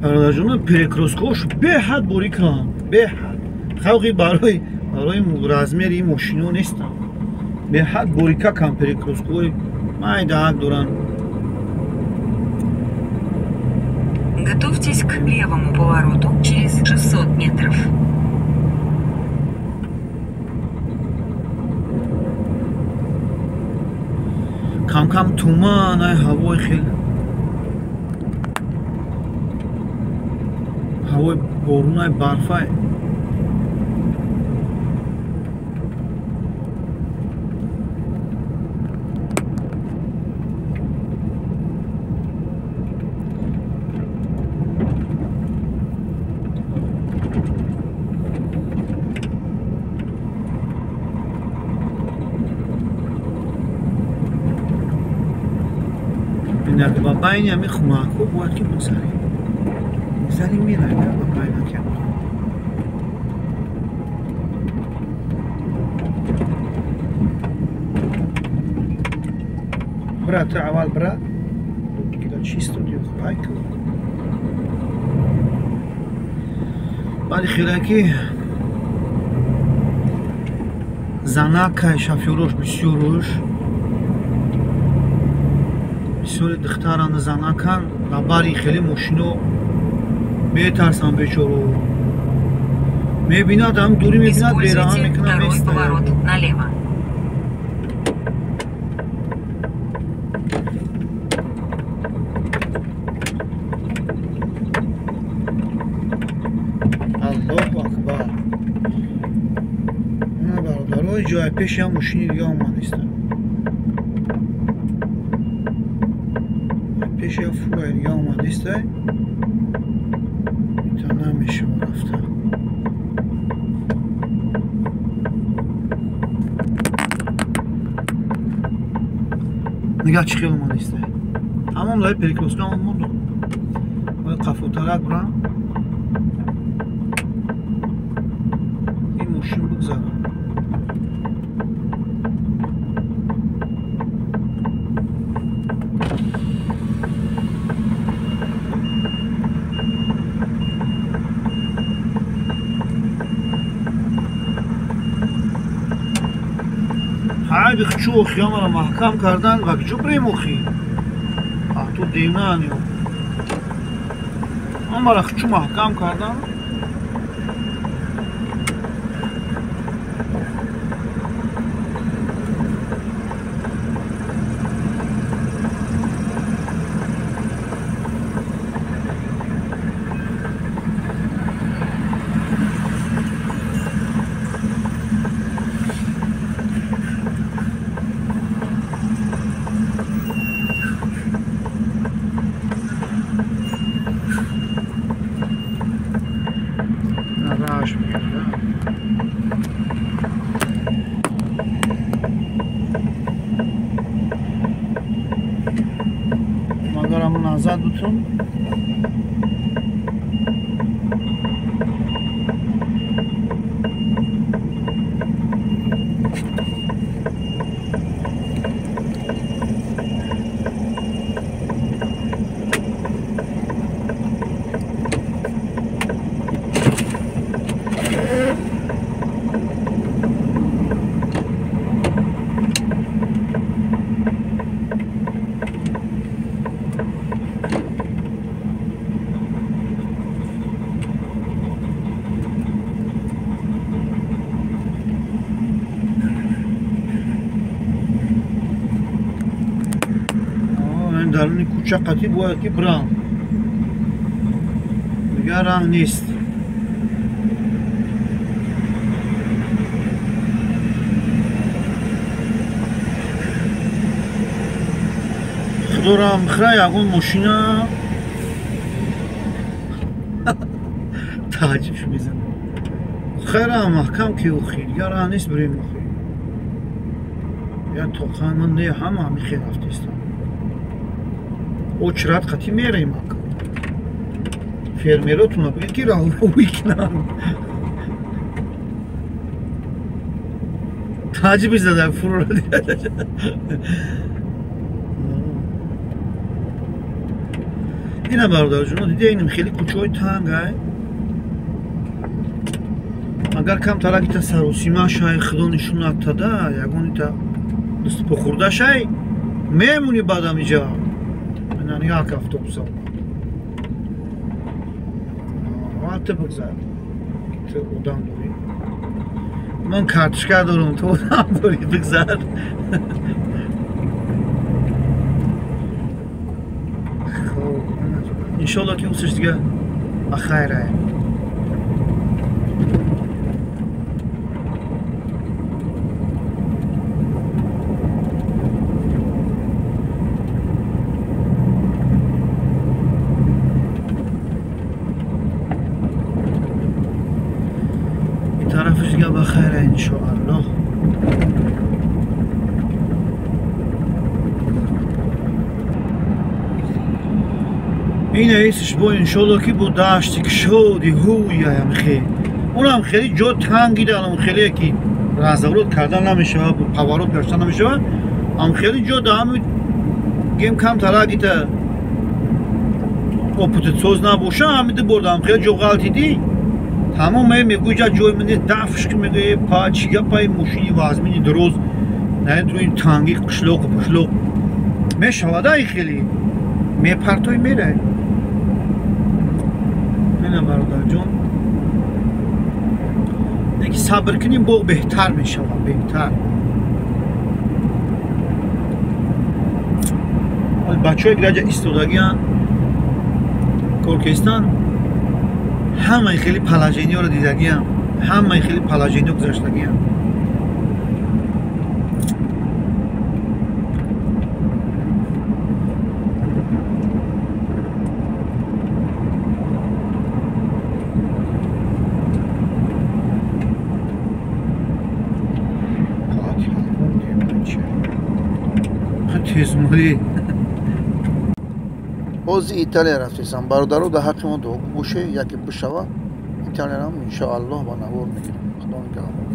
برادرجان پرکروسکوش به حد باریکم به حد خلقی برای رزمیر این ماشینو نیستم به حد باریکا کم پرکروسکوی майдак дуран. Готовьтесь к левому повороту через 600 метров. کم تومان هوای خیلی هوای بارون برفه با بین همی خماکو باید که بگذاریم میره با بین که برا تا اول برا که چیستو دیو خواهی که بعد خیلی زنک شافیوروش بسیوروش بسیاری دختران زنکان نباری خیلی ماشینو میترسن بیچارو میبیند هم دوری میبیند بیران میکنم поворот налево. الله اکبر نه برادرای جای پیش هم ماشینی دیگه آمده است پیش یا فورای دیگه آمده است تا نمیشه رفته نگاه چی خیلی آمده است همون لای پریکروسکا هم موندو باید قفو طرف برم این ماشین بگذارم های بخچو خیام را محکم کردن و جو بریم اخی تو دیونه انیو اما را خچو محکم کردن مگرم نزد بتون درون کوچه قطعی باید که برم دیگه راه نیست خدا را مخره یکون ماشینه تعجبش میزنه خیره محکم که او خیر دیگه راه نیست بریم خیر یا توقعا من نه همه خیر رفتیستم очередь قطعی میریم فرمیراتون رو بگید که راه رو بیکنن تعجبی زده فرو رو اینا برادر جون دیدی اینم خیلی کوچوی تنگه اگر کم تراکی تا سروسیما شای خدا نشون نداده یگونی تا دست بخورده شای میمونی بعدم اینجا من یک هفته بسا وقت بگذار تو ادام دوری من کارتشکا دارم تو ادام دوری بگذار انشالله که اوسش دیگه بخیره این طرفش دیگه بخیره انشالله این ایسش با انشالله که با داشتی که شدی هوی هم خیلی اونم خیلی جا تنگی دارم خیلی که رازورود کردن نمیشه و پاورود گشتن نمیشه هم خیلی جا دارم گیم کم تراکی تا اپوتت سوز نباشه همیده بردم خیلی جا غلطی دی تمام میگوی جا جای منی دفش که میگوی پا چیگه پای موشینی وازمینی دروز نه تو این تنگی قشلوق و پشلوق میشواده ای خیلی میپرتوی میره اینه برادر جون دیگه صبر کنیم با بهتر میشه بهتر بچه های گرجه ایستادگی هم کورکستان همه خیلی پلاژینی رو دیدگی هم همه خیلی پلاژینی رو گذاشتگی هم تیزموری باز ایتالیا رفتیستم برادرو در حق ما دو بوشه یکی بشوه ایتالیا هم انشاءالله با نوار میگیرم خدا نگهدار